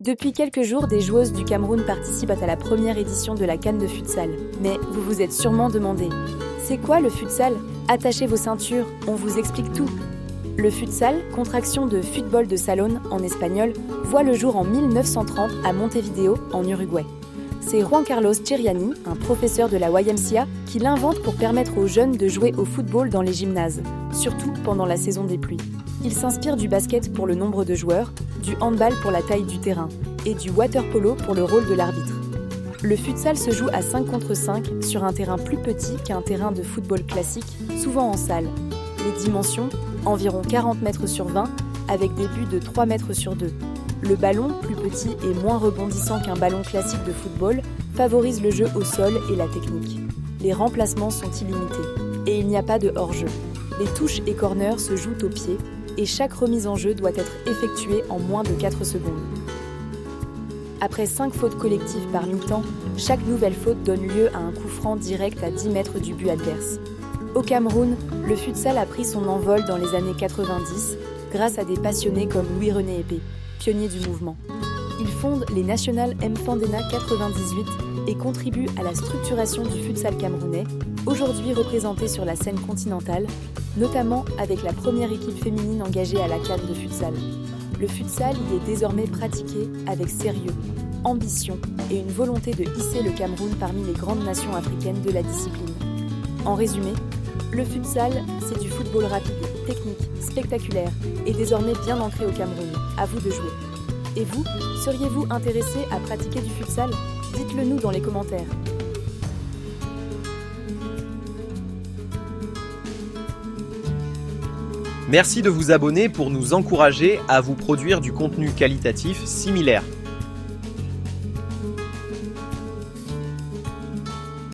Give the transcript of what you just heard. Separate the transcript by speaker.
Speaker 1: Depuis quelques jours, des joueuses du Cameroun participent à la première édition de la CAN de futsal. Mais vous vous êtes sûrement demandé, c'est quoi le futsal? Attachez vos ceintures, on vous explique tout. Le futsal, contraction de football de salón en espagnol, voit le jour en 1930 à Montevideo, en Uruguay. C'est Juan Carlos Chiriani, un professeur de la YMCA, qui l'invente pour permettre aux jeunes de jouer au football dans les gymnases, surtout pendant la saison des pluies. Il s'inspire du basket pour le nombre de joueurs, du handball pour la taille du terrain et du water-polo pour le rôle de l'arbitre. Le futsal se joue à 5 contre 5 sur un terrain plus petit qu'un terrain de football classique, souvent en salle. Les dimensions, environ 40 mètres sur 20, avec des buts de 3 mètres sur 2. Le ballon, plus petit et moins rebondissant qu'un ballon classique de football, favorise le jeu au sol et la technique. Les remplacements sont illimités et il n'y a pas de hors-jeu. Les touches et corners se jouent au pied et chaque remise en jeu doit être effectuée en moins de 4 secondes. Après 5 fautes collectives par mi-temps, chaque nouvelle faute donne lieu à un coup franc direct à 10 mètres du but adverse. Au Cameroun, le futsal a pris son envol dans les années 90 grâce à des passionnés comme Louis-René Épée, pionnier du mouvement. Il fonde les National Mfandena 98 et contribue à la structuration du futsal camerounais, aujourd'hui représenté sur la scène continentale, notamment avec la première équipe féminine engagée à la CAN de futsal. Le futsal y est désormais pratiqué avec sérieux, ambition et une volonté de hisser le Cameroun parmi les grandes nations africaines de la discipline. En résumé, le futsal, c'est du football rapide, technique, spectaculaire et désormais bien ancré au Cameroun. À vous de jouer. Et vous, seriez-vous intéressé à pratiquer du futsal? Dites-le nous dans les commentaires.
Speaker 2: Merci de vous abonner pour nous encourager à vous produire du contenu qualitatif similaire.